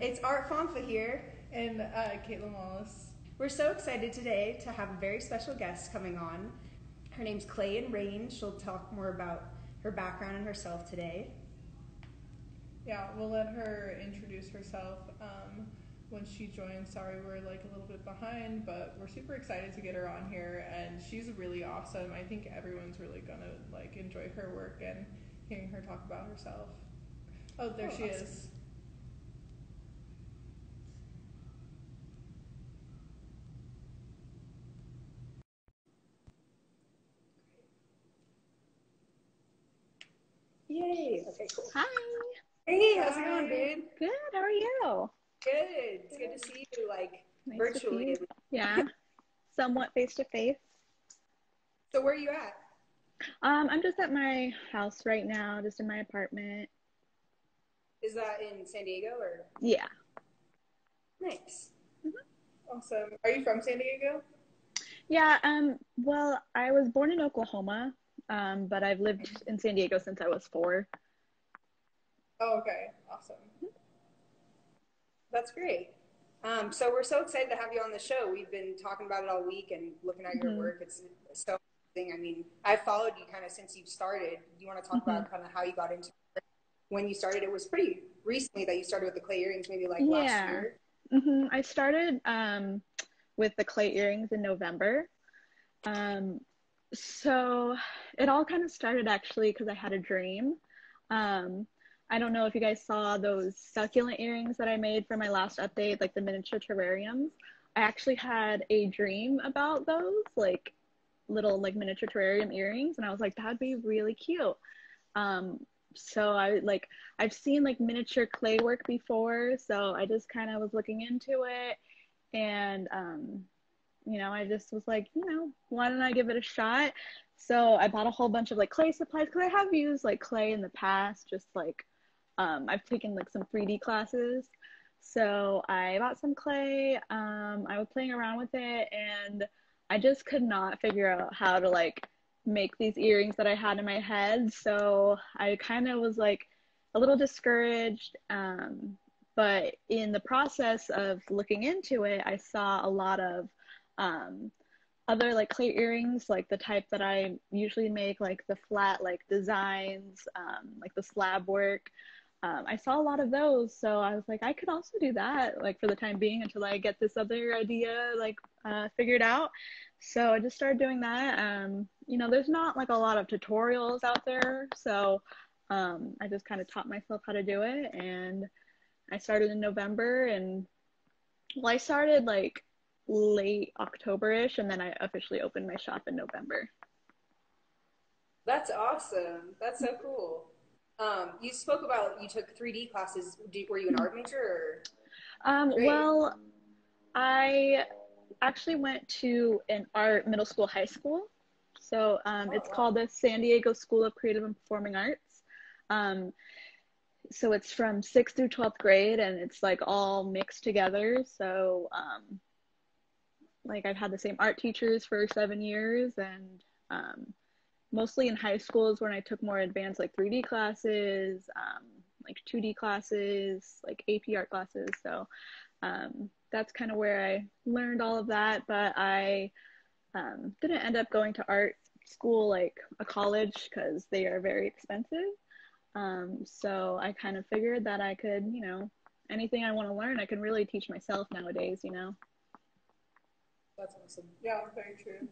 It's Art Fonfa here. And Caitlin Wallace. We're so excited today to have a very special guest coming on. Her name's Clayandrain. She'll talk more about her background and herself today. Yeah, we'll let her introduce herself when she joins. Sorry, we're like a little bit behind, but we're super excited to get her on here, and she's really awesome. I think everyone's really gonna like enjoy her work and hearing her talk about herself. Oh, there she Awesome. is. Yay. Okay, cool. Hi. Hey, how's it going, babe? Good. How are you? Good. It's good to see you, like, Nice virtually. to see you. Yeah. Somewhat face to face. So where are you at? I'm just at my house right now, just in my apartment. Is that in San Diego or? Yeah. Nice. Awesome. Are you from San Diego? Yeah. Well, I was born in Oklahoma, but I've lived in San Diego since I was 4. Oh, okay. Awesome. That's great. So we're so excited to have you on the show. We've been talking about it all week and looking at your work. It's so amazing. I mean, I've followed you kind of since you've started. Do you want to talk about kind of how you got into it? When you started? It was pretty recently that you started with the clay earrings, maybe like last year. I started with the clay earrings in November. So it all kind of started actually because I had a dream. I don't know if you guys saw those succulent earrings that I made for my last update, like the miniature terrariums. I actually had a dream about those, like little like miniature terrarium earrings, and I was like, that'd be really cute. So I've seen like miniature clay work before, so I just kind of was looking into it, and I just was like, why don't I give it a shot? So I bought a whole bunch of like clay supplies because I have used like clay in the past, just like I've taken like some 3D classes. So I bought some clay. I was playing around with it, and I just could not figure out how to like make these earrings that I had in my head. So I kind of was like a little discouraged. But in the process of looking into it, I saw a lot of other like clay earrings, like the type that I usually make, like the flat like designs, like the slab work. I saw a lot of those, so I was like, I could also do that, like for the time being, until I get this other idea like figured out. So I just started doing that. There's not like a lot of tutorials out there, so I just kind of taught myself how to do it, and I started in November, and well, I started like late October-ish, and then I officially opened my shop in November. That's awesome. That's so cool. You spoke about you took 3D classes. Were you an art major or? Well, I actually went to an art middle school, high school. So it's called the San Diego School of Creative and Performing Arts. So it's from 6th through 12th grade, and it's like all mixed together. So like I've had the same art teachers for 7 years, and mostly in high school is when I took more advanced like 3D classes, like 2D classes, like AP art classes. So that's kind of where I learned all of that. But I didn't end up going to art school, like a college, because they are very expensive. So I kind of figured that I could, anything I want to learn, I can really teach myself nowadays. That's awesome. Yeah, very true.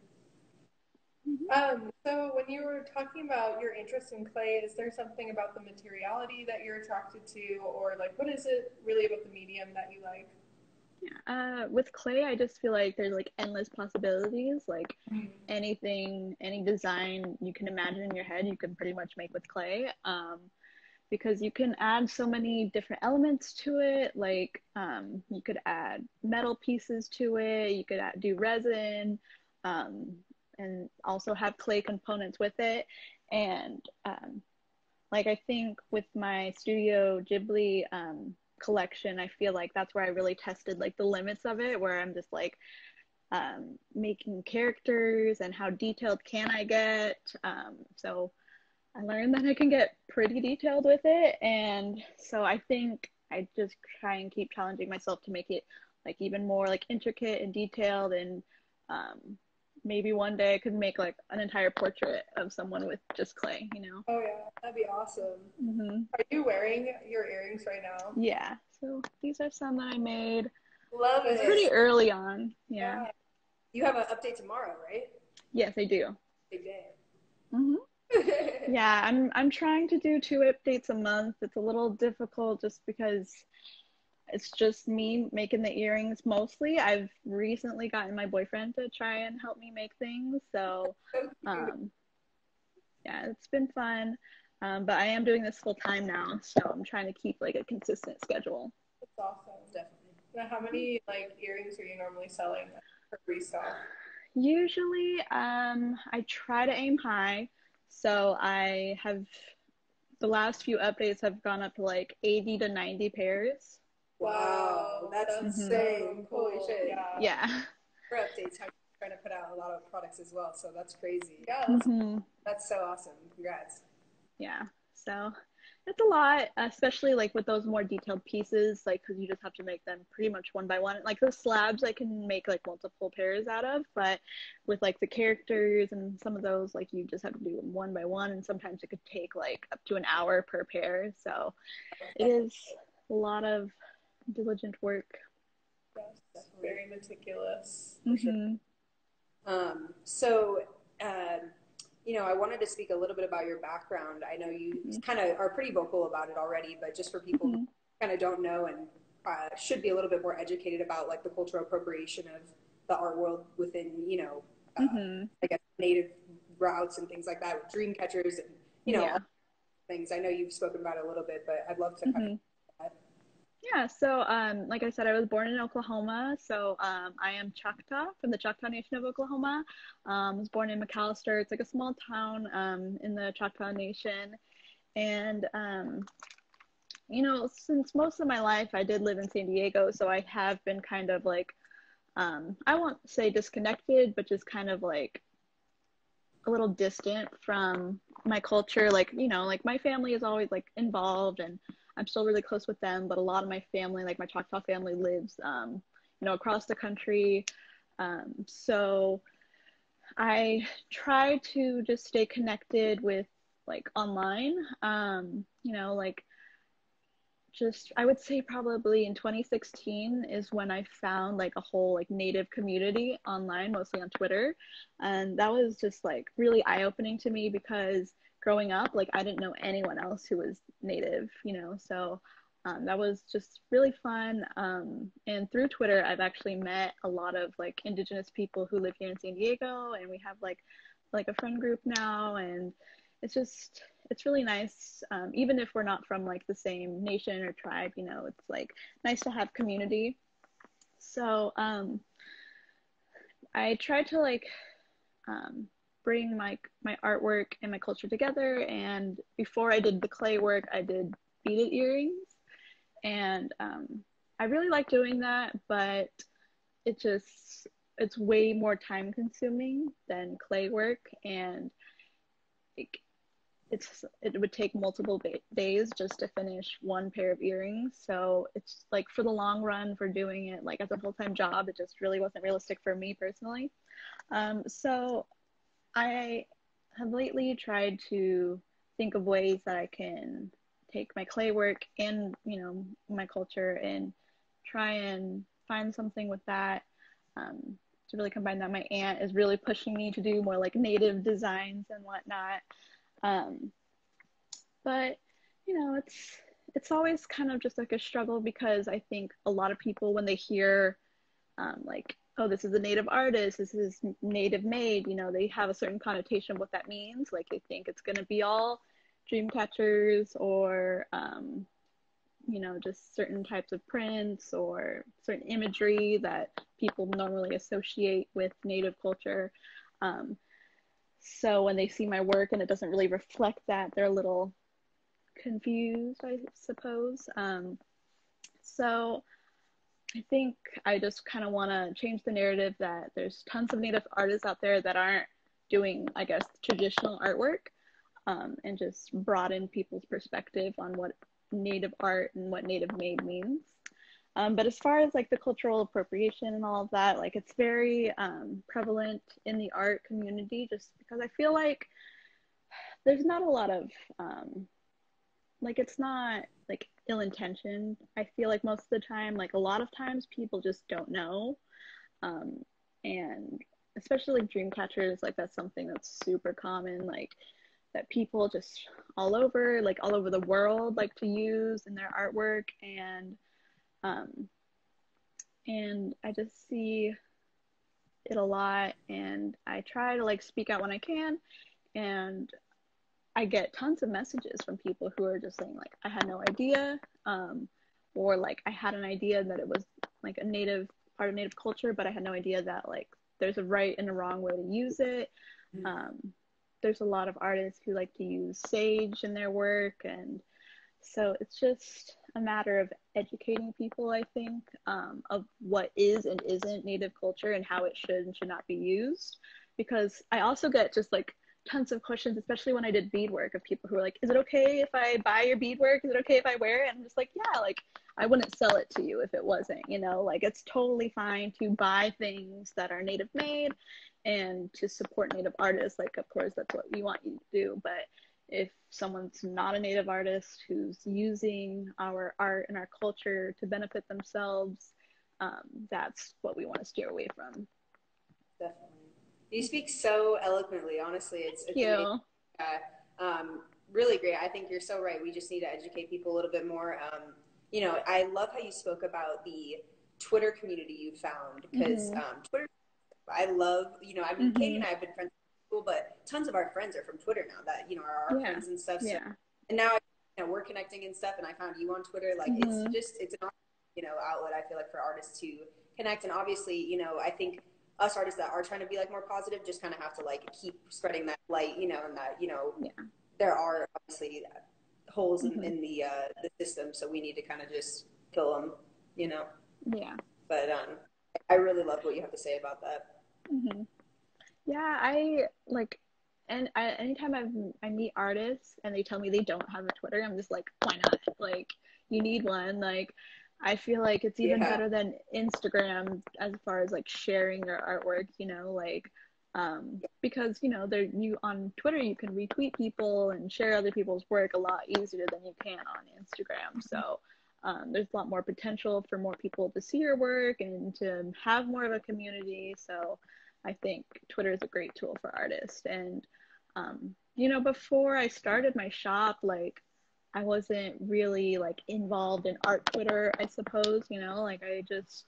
So when you were talking about your interest in clay, is there something about the materiality that you're attracted to, or like what is it really about the medium that you like? With clay, I just feel like there's like endless possibilities. Like anything, any design you can imagine in your head, you can pretty much make with clay. Because you can add so many different elements to it. Like you could add metal pieces to it. You could do resin, and also have clay components with it. And like I think with my Studio Ghibli collection, I feel like that's where I really tested like the limits of it, where I'm just like making characters and how detailed can I get. So I learned that I can get pretty detailed with it, and so I think I just try and keep challenging myself to make it like even more like intricate and detailed, and maybe one day I could make like an entire portrait of someone with just clay, you know? Oh yeah, that'd be awesome. Mm-hmm. Are you wearing your earrings right now? Yeah, so these are some that I made. Love it. Pretty early on, yeah. You have an update tomorrow, right? Yes, I do. Big day. Mm-hmm. Yeah, I'm trying to do 2 updates a month. It's a little difficult just because it's just me making the earrings mostly. I've recently gotten my boyfriend to try and help me make things, so yeah, it's been fun. But I am doing this full time now, so I'm trying to keep like a consistent schedule. That's awesome. Definitely. Now, how many like earrings are you normally selling for Freestyle? Usually, I try to aim high, so I have the last few updates have gone up to like 80 to 90 pairs. Wow, that's insane. Cool. Holy shit. Yeah. For updates, I'm trying to put out a lot of products as well, so that's crazy. Yeah, that's so awesome. Congrats. Yeah, so it's a lot, especially like with those more detailed pieces, like because you just have to make them pretty much one by one. Like the slabs I can make like multiple pairs out of, but with like the characters and some of those, like you just have to do them one by one, and sometimes it could take like up to an hour per pair, so it is a lot of diligent work. Yes, very meticulous. For sure. You know, I wanted to speak a little bit about your background. I know you kind of are pretty vocal about it already, but just for people who kind of don't know and should be a little bit more educated about like the cultural appropriation of the art world within, you know, I guess native routes and things like that, with dream catchers and, you know, things. I know you've spoken about it a little bit, but I'd love to kind of Yeah, so like I said, I was born in Oklahoma, so I am Choctaw from the Choctaw Nation of Oklahoma. I was born in McAllister. It's like a small town in the Choctaw Nation, and you know, since most of my life I did live in San Diego, so I have been kind of like I won't say disconnected, but just kind of like a little distant from my culture. Like, you know, like my family is always like involved and I'm still really close with them, but a lot of my family, like my Choctaw family, lives you know, across the country. So I try to just stay connected with like online. You know, like just I would say probably in 2016 is when I found like a whole like native community online, mostly on Twitter, and that was just like really eye-opening to me because growing up, like I didn't know anyone else who was native, you know, so that was just really fun. And through Twitter, I've actually met a lot of like indigenous people who live here in San Diego, and we have like a friend group now, and it's really nice. Even if we're not from like the same nation or tribe, you know, it's like nice to have community. So I try to like bring my artwork and my culture together. And before I did the clay work, I did beaded earrings, and I really like doing that, but it's way more time consuming than clay work, and like it would take multiple days just to finish one pair of earrings. So it's like for the long run, for doing it like as a full-time job, it just really wasn't realistic for me personally. So I have lately tried to think of ways that I can take my clay work and, you know, my culture and try and find something with that, to really combine that. My aunt is really pushing me to do more like native designs and whatnot. But you know, it's always kind of just like a struggle because I think a lot of people, when they hear like, oh, this is a native artist, this is native made, you know, they have a certain connotation of what that means. Like they think it's going to be all dream catchers or you know, just certain types of prints or certain imagery that people normally associate with native culture. So when they see my work and it doesn't really reflect that, they're a little confused, I suppose. So I think I just kind of want to change the narrative that there's tons of native artists out there that aren't doing, I guess, traditional artwork, and just broaden people's perspective on what native art and what native made means. But as far as like the cultural appropriation and all of that, like it's very prevalent in the art community, just because I feel like there's not a lot of like, it's not like ill-intentioned. I feel like most of the time, like a lot of times people just don't know. And especially like dream catchers, like that's something that's super common, like that people just all over the world like to use in their artwork. And I just see it a lot, and I try to like speak out when I can, and I get tons of messages from people who are just saying like, I had no idea, or like I had an idea that it was like a native part of native culture, but I had no idea that like there's a right and a wrong way to use it. There's a lot of artists who like to use sage in their work, and so it's just a matter of educating people, I think, of what is and isn't native culture and how it should and should not be used. Because I also get just like tons of questions, especially when I did beadwork, of people who are like, is it okay if I buy your beadwork? Is it okay if I wear it? And I'm just like, yeah, like I wouldn't sell it to you if it wasn't, you know, like it's totally fine to buy things that are native made and to support native artists. Like, of course, that's what we want you to do. But if someone's not a native artist who's using our art and our culture to benefit themselves, that's what we want to steer away from. Definitely. You speak so eloquently, honestly. It's you. Really great. I think you're so right. We just need to educate people a little bit more. You know, I love how you spoke about the Twitter community you found, because Twitter, I love, you know, I mean, Katie and I have been friends in school, but tons of our friends are from Twitter now that, you know, are our friends and stuff. So, and now, you know, we're connecting and stuff, and I found you on Twitter. Like, it's an, you know, outlet, I feel like, for artists to connect. And obviously, you know, I think us artists that are trying to be like more positive just kind of have to like keep spreading that light, you know, and that, you know, there are obviously holes in the system, so we need to kind of just fill them, you know. But I really love what you have to say about that. Yeah, I like, and anytime I meet artists and they tell me they don't have a Twitter, I'm just like, why not? Like, you need one. Like, I feel like it's even better than Instagram as far as like sharing your artwork, you know, like, because, you know, you on Twitter, you can retweet people and share other people's work a lot easier than you can on Instagram. So there's a lot more potential for more people to see your work and to have more of a community. So I think Twitter is a great tool for artists. And, you know, before I started my shop, like, I wasn't really like involved in art Twitter, I suppose, you know, like I just,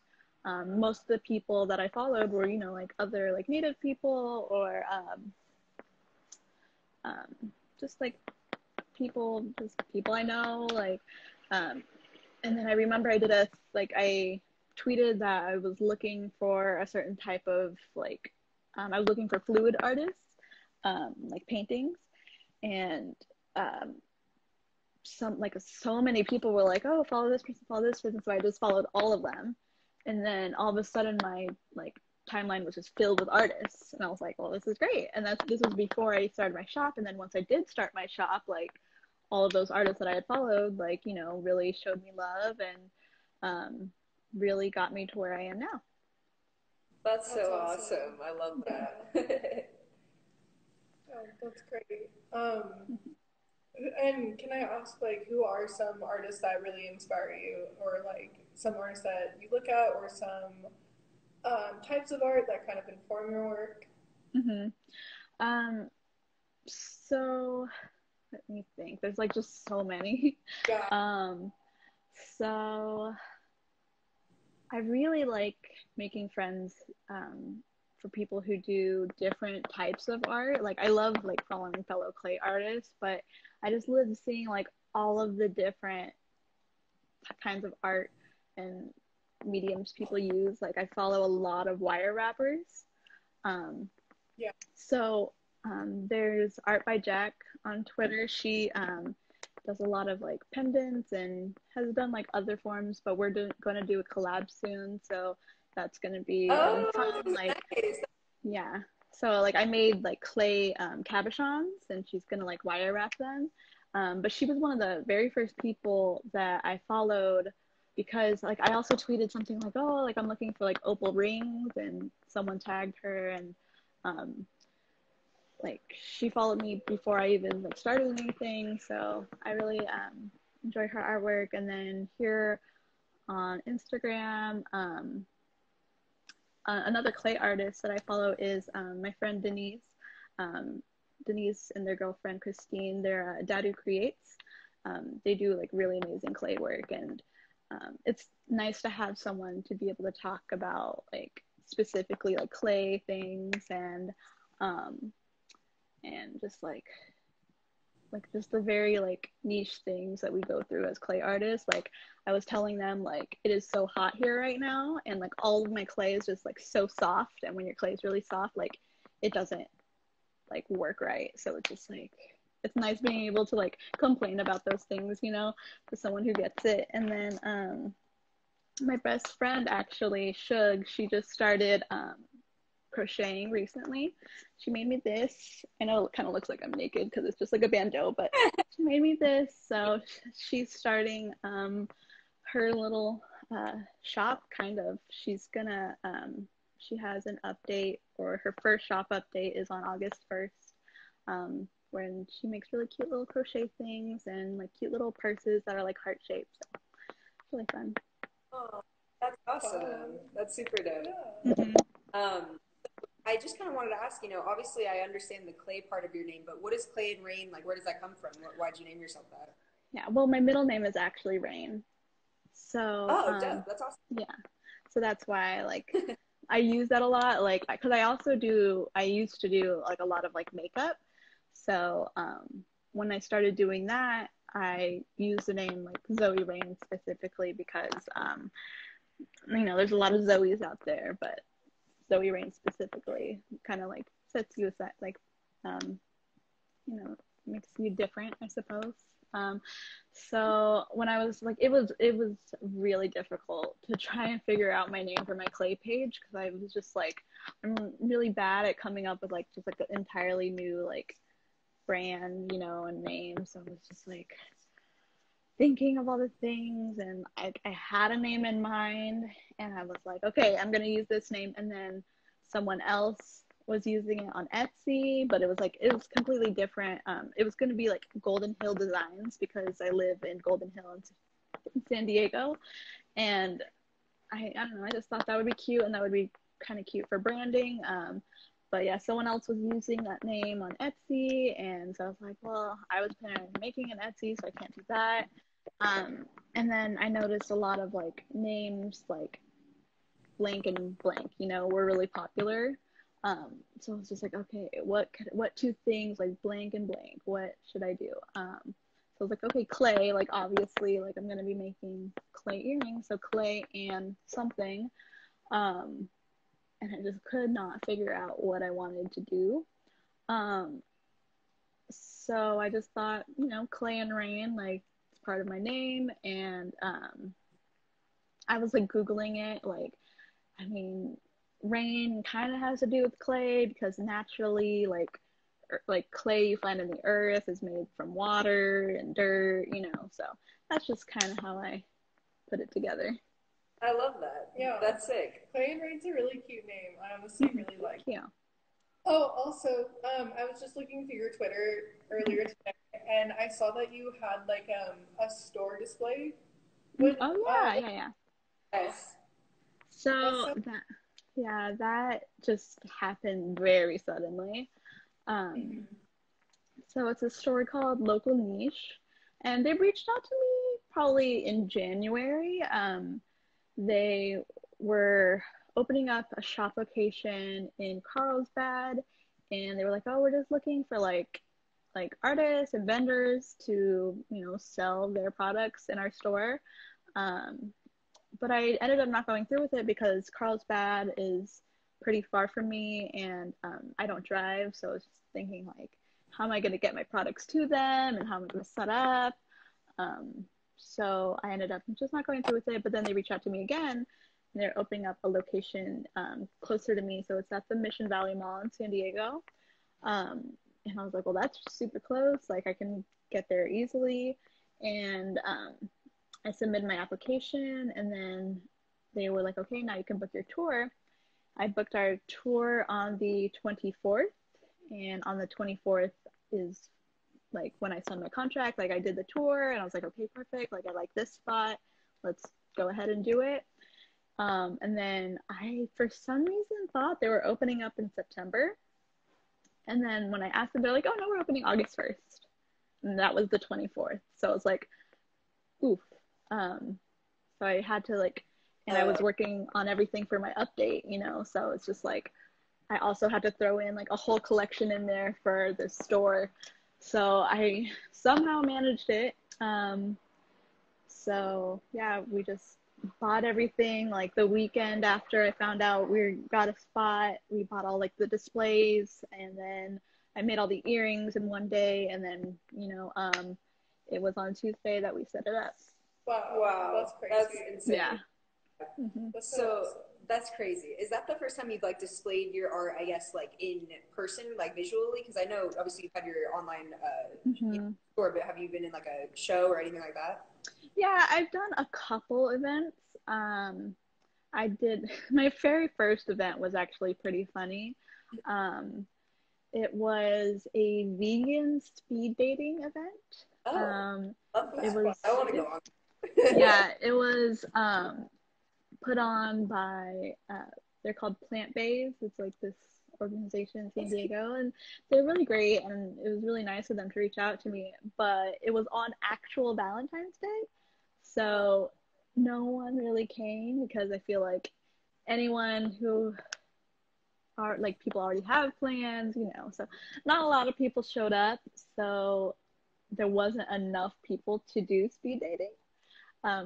most of the people that I followed were, you know, like other like native people, or just like people I know, like, and then I remember I tweeted that I was looking for a certain type of like, I was looking for fluid artists, like paintings, and so many people were like, oh, follow this person, so I just followed all of them, and then all of a sudden my like timeline was just filled with artists, and I was like, well, this is great. And this was before I started my shop, and then once I did start my shop, like all of those artists that I had followed, like, you know, really showed me love, and really got me to where I am now. That's so awesome. I love that. Oh, that's great. And can I ask, like, who are some artists that really inspire you, or like some artists that you look at, or some types of art that kind of inform your work? So let me think. There's like just so many. So I really like making friends for people who do different types of art. Like, I love like following fellow clay artists, but I just love seeing like all of the different kinds of art and mediums people use. Like, I follow a lot of wire wrappers. So there's Art by Jack on Twitter. She does a lot of like pendants and has done like other forms, but we're going to do a collab soon, so that's going to be fun. Like, so like I made like clay cabochons, and she's going to like wire wrap them. But she was one of the very first people that I followed because like I also tweeted something like, oh, like I'm looking for like opal rings, and someone tagged her, and like she followed me before I even like started anything. So I really enjoy her artwork. And then here on Instagram, another clay artist that I follow is my friend Denise. Denise and their girlfriend Christine, they're Dadu Creates. They do like really amazing clay work, and it's nice to have someone to be able to talk about like specifically like clay things, and just like just the very like niche things that we go through as clay artists. Like I was telling them like it is so hot here right now, and like all of my clay is just like so soft, and when your clay is really soft, like it doesn't like work right. So it's just like it's nice being able to like complain about those things, you know, to someone who gets it. And then my best friend actually, Shug, she just started crocheting recently. She made me this. I know it kind of looks like I'm naked because it's just like a bandeau, but she made me this. So she's starting her little shop, kind of. She's gonna she has an update, or her first shop update is on August 1st, when she makes really cute little crochet things and like cute little purses that are like heart shaped. So it's really fun. Oh, that's awesome. That's super dope. Yeah. Um, I just kind of wanted to ask, you know, obviously I understand the clay part of your name, but what is Clayandrain? Like, where does that come from? Why'd you name yourself that? Yeah, well, my middle name is actually Rain. So, Oh, dope. That's awesome. yeah. So that's why, like, I use that a lot, like, because I used to do, like, a lot of, like, makeup. So, when I started doing that, I used the name, like, Zoe Rain specifically because, you know, there's a lot of Zoes out there, but Zoe Rain specifically kind of, like, sets you aside, like, you know, makes you different, I suppose. So when I was like, it was really difficult to try and figure out my name for my clay page, because I was just like, I'm really bad at coming up with like just like an entirely new like brand, you know, and name. So I was just like thinking of all the things, and I had a name in mind, and I was like, okay, I'm gonna use this name. And then someone else was using it on Etsy, but it was completely different. It was gonna be like Golden Hill Designs, because I live in Golden Hill in San Diego, and I don't know, I just thought that would be cute, and that would be kind of cute for branding. But yeah, someone else was using that name on Etsy, and so I was like, well, I was planning on making an Etsy, so I can't do that. And then I noticed a lot of like names like blank and blank, you know, were really popular. So I was just like, okay, what two things like blank and blank? What should I do? So I was like, okay, clay, like obviously, like I'm gonna be making clay earrings, so clay and something. And I just could not figure out what I wanted to do. So I just thought, you know, Clayandrain, like it's part of my name, and I was like Googling it, like, I mean, rain kind of has to do with clay because naturally, like clay you find in the earth is made from water and dirt, you know. So that's just kind of how I put it together. I love that. Yeah. That's sick. Clayandrain's a really cute name. I honestly really like it. Yeah. Oh, also, I was just looking through your Twitter earlier today, and I saw that you had like a store display. Oh yeah. Yes. So that just happened very suddenly. So it's a store called Local Niche, and they reached out to me probably in January. They were opening up a shop location in Carlsbad, and they were like, oh, we're just looking for like artists and vendors to, you know, sell their products in our store. But I ended up not going through with it because Carlsbad is pretty far from me, and I don't drive, so I was just thinking like, how am I going to get my products to them, and how am I going to set up? So I ended up just not going through with it, but then they reached out to me again, and they're opening up a location closer to me, so it's at the Mission Valley Mall in San Diego. And I was like, well, that's super close. Like I can get there easily. And I submitted my application, and then they were like, okay, now you can book your tour. I booked our tour on the 24th, and on the 24th is like when I signed my contract. Like I did the tour, and I was like, okay, perfect. Like I like this spot. Let's go ahead and do it. And then I, for some reason, thought they were opening up in September. And then when I asked them, they're like, oh no, we're opening August 1st. And that was the 24th. So I was like, oof. So I had to like, and I was working on everything for my update, you know, so it's just like, I also had to throw in like a whole collection in there for the store. So I somehow managed it. So yeah, we just bought everything like the weekend after I found out we got a spot. We bought all like the displays, and then I made all the earrings in one day, and then it was on Tuesday that we set it up. Wow, that's crazy. That's insane. Yeah. Mm-hmm. So that's crazy. Is that the first time you've like displayed your art, I guess, like in person, like visually? Because I know obviously you've had your online store, but have you been in like a show or anything like that? Yeah, I've done a couple events. I did, my very first event was actually pretty funny. It was a vegan speed dating event. Love that. It was, I want to go on. Yeah, it was put on by, they're called Plant Bays. It's like this organization in San Diego, and they're really great, and it was really nice of them to reach out to me, but it was on actual Valentine's Day, so no one really came because I feel like anyone who are like, people already have plans, you know, so not a lot of people showed up, so there wasn't enough people to do speed dating.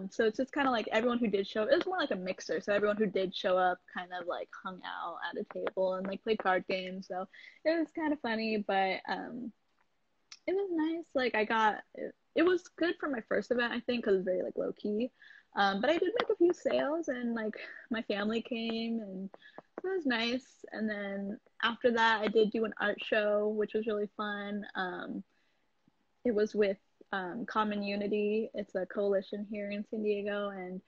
So it's just kind of like everyone who did show up, it was more like a mixer. So everyone who did show up kind of like hung out at a table and like played card games. So it was kind of funny, but it was nice. Like it was good for my first event, I think, because it was very like low key. But I did make a few sales, and like my family came, and it was nice. And then after that, I did do an art show, which was really fun. It was with Common Unity. It's a coalition here in San Diego, and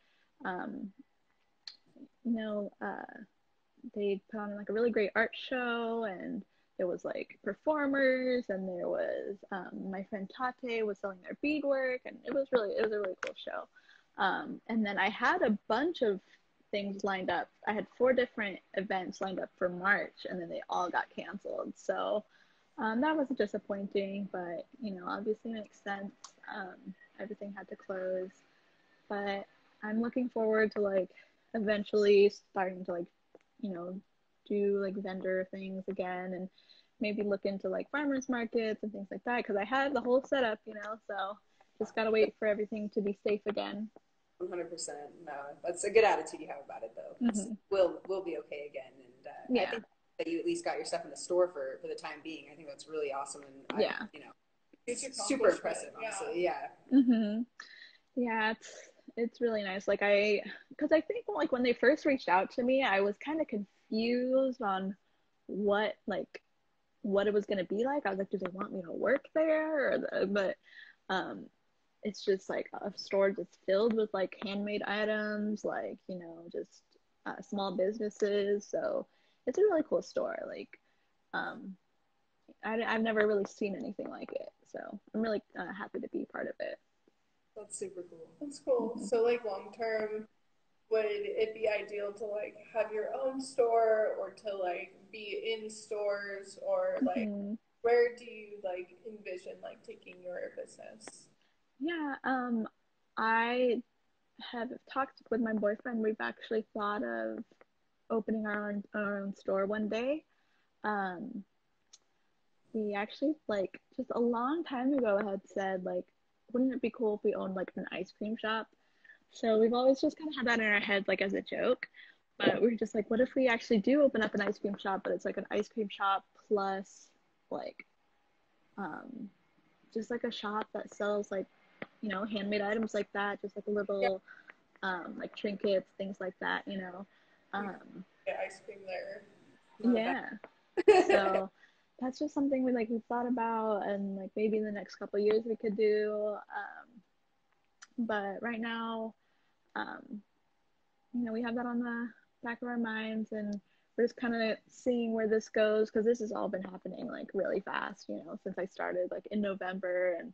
you know, they put on like a really great art show, and there was like performers, and there was my friend Tate was selling their beadwork, and it was a really cool show. And then I had a bunch of things lined up. I had 4 different events lined up for March, and then they all got canceled. So that was disappointing, but you know, obviously makes sense. Everything had to close, but I'm looking forward to like eventually starting to like, you know, do like vendor things again, and maybe look into like farmers markets and things like that, because I had the whole setup, you know, so just gotta wait for everything to be safe again. 100%. No, that's a good attitude you have about it, though. Mm-hmm. We'll be okay again, and I think that you at least got your stuff in the store for the time being. I think that's really awesome, and you know, it's super impressive, honestly. Yeah. Mm-hmm. Yeah, it's really nice. Like because I think like when they first reached out to me, I was kind of confused on what it was gonna be like. I was like, do they want me to work there? But it's just like a store just filled with like handmade items, like, you know, just small businesses. So it's a really cool store. Like I've never really seen anything like it, so I'm really happy to be part of it. That's super cool. That's cool. Mm-hmm. So like long term, would it be ideal to like have your own store, or to like be in stores, or like where do you like envision like taking your business? Yeah, I have talked with my boyfriend. We've actually thought of opening our own store one day. We actually, like, just a long time ago had said, like, wouldn't it be cool if we owned like an ice cream shop? So we've always just kind of had that in our heads, like, as a joke. But we're just like, what if we actually do open up an ice cream shop, but it's like an ice cream shop plus like just like a shop that sells like, you know, handmade items like that, just like a little like trinkets, things like that, you know. Get ice cream there. Yeah. So that's just something we've thought about, and like maybe in the next couple of years we could do. But right now, um, we have that on the back of our minds, and we're just kind of seeing where this goes, because this has all been happening like really fast, since I started like in November, and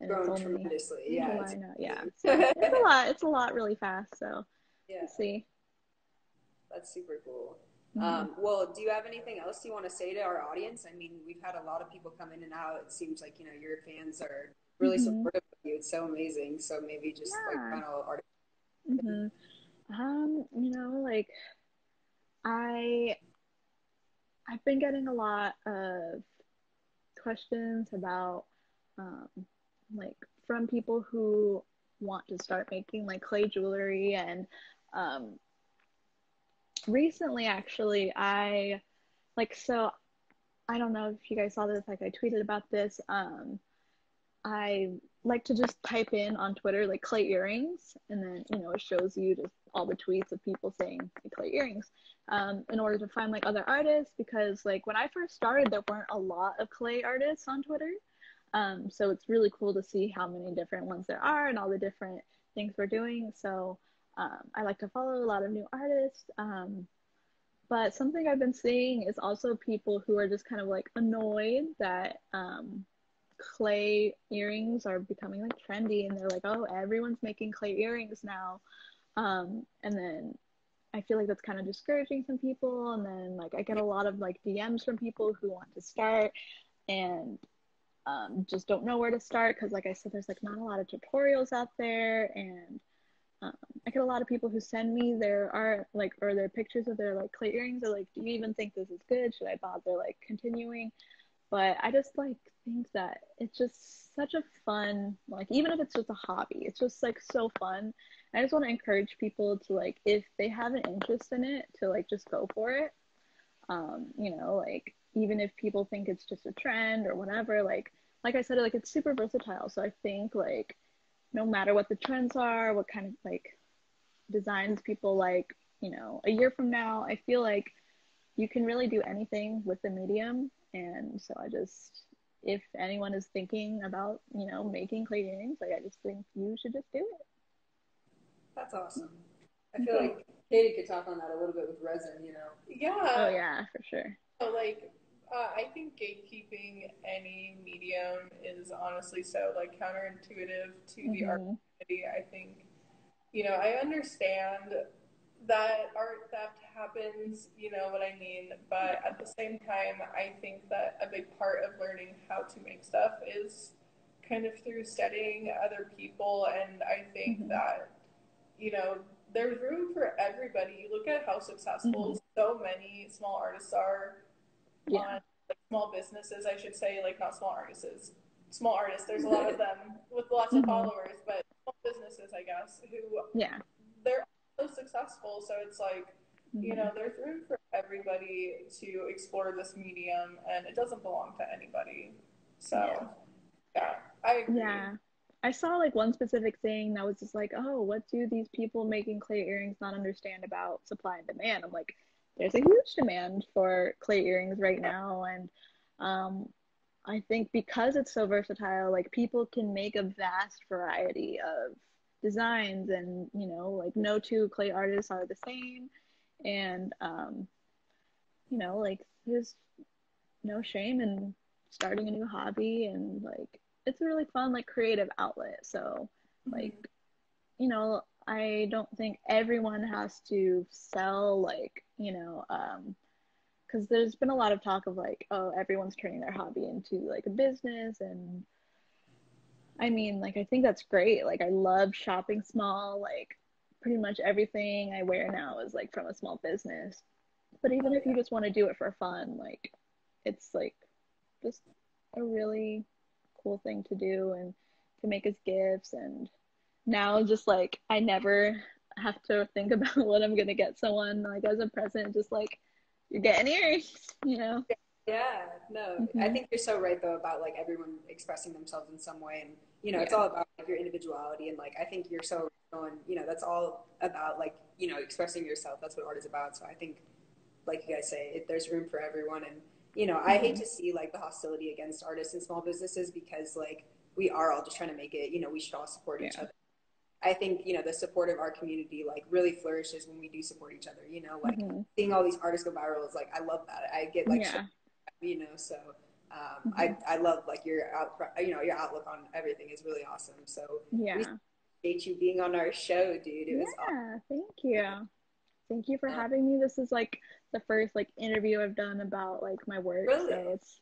it's Grown only tremendously. Yeah. July now. Yeah, so it's a lot really fast. So Yeah. we'll see. That's super cool. Mm-hmm. Well, do you have anything else you want to say to our audience? I mean, we've had a lot of people come in and out. It seems like, your fans are really Mm-hmm. supportive of you. It's so amazing. So maybe just like Yeah. final art. Mm-hmm. Like I I've been getting a lot of questions about like from people who want to start making like clay jewelry, and um recently actually so I don't know if you guys saw this, like I tweeted about this. I like to just type in on Twitter like clay earrings, and then it shows you just all the tweets of people saying like, clay earrings, in order to find like other artists, because like when I first started there weren't a lot of clay artists on Twitter. So it's really cool to see how many different ones there are and all the different things we're doing. So I like to follow a lot of new artists. But something I've been seeing is also people who are just kind of like annoyed that clay earrings are becoming like trendy, and they're like, oh, everyone's making clay earrings now. And then I feel like that's kind of discouraging some people. And then like I get a lot of like DMs from people who want to start and just don't know where to start, because like I said, there's like not a lot of tutorials out there. And I get a lot of people who send me their art, like, or their pictures of their like clay earrings, or like, do you even think this is good? Should I bother like continuing? But I just like think that it's just such a fun, like, even if it's just a hobby, it's just like so fun. I just want to encourage people to like, if they have an interest in it, to like just go for it. Like even if people think it's just a trend or whatever, like I said, like it's super versatile. So I think like no matter what the trends are, what kind of like designs people like, a year from now, I feel like you can really do anything with the medium. And so if anyone is thinking about, making clay earrings, like I just think you should just do it. That's awesome. I feel like Katie could talk on that a little bit with resin. Yeah. Oh yeah, for sure. So like, I think gatekeeping any medium is honestly so like counterintuitive to the art community. I think, I understand that art theft happens, you know what I mean? But at the same time, I think that a big part of learning how to make stuff is kind of through studying other people. And I think that, there's room for everybody. You look at how successful so many small artists are on like, small businesses, I should say, like not small artists. Small artists, there's a lot of them with lots of followers, but small businesses, I guess, who they're so successful. So it's like, there's room for everybody to explore this medium, and it doesn't belong to anybody. So, yeah, I agree. Yeah. I saw like one specific thing that was just like, oh, what do these people making clay earrings not understand about supply and demand? I'm like, there's a huge demand for clay earrings right now. And I think because it's so versatile, like people can make a vast variety of designs, and like no two clay artists are the same. And like there's no shame in starting a new hobby, and like it's a really fun like creative outlet. So like I don't think everyone has to sell like because there's been a lot of talk of like, oh, everyone's turning their hobby into like a business. And I mean, like I think that's great. Like I love shopping small. Like pretty much everything I wear now is like from a small business. But even if you just want to do it for fun, like it's like just a really cool thing to do and to make as gifts. And now just like I never have to think about what I'm gonna get someone like as a present. Just like you're getting earrings. Yeah, no, I think you're so right though about like everyone expressing themselves in some way, and it's all about like, your individuality, and like I think you're so original, and that's all about like expressing yourself. That's what art is about. So I think, like you guys say, there's room for everyone, and you know, I hate to see like the hostility against artists and small businesses, because like we are all just trying to make it, you know, we should all support each other. I think, you know, the support of our community like really flourishes when we do support each other, you know, like seeing all these artists go viral is like, I love that. I get like, you know, so I love like your your outlook on everything is really awesome. So we appreciate you being on our show, dude. It was awesome. Thank you for having me. This is like the first like interview I've done about like my work. Really? So it's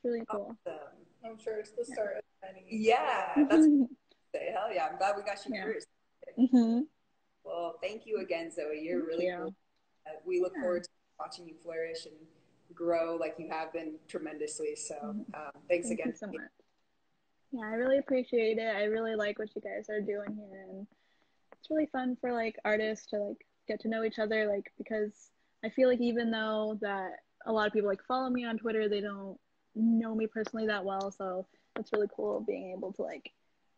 really cool. Awesome. I'm sure it's the start of many. Yeah, that's hell yeah. I'm glad we got you first. Well, thank you again, Zoe. You're really cool. We look forward to watching you flourish and grow like you have been tremendously. So thanks again. Thank you so much. Yeah, I really appreciate it. I really like what you guys are doing here, and it's really fun for like artists to like get to know each other, like, because I feel like even though that a lot of people like follow me on Twitter, they don't know me personally that well, so it's really cool being able to like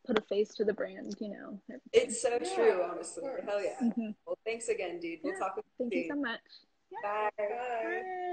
put a face to the brand, you know. It's so true, honestly. Hell yeah. Well, thanks again, dude. We'll talk with you soon. Thank you so much. Bye. Bye.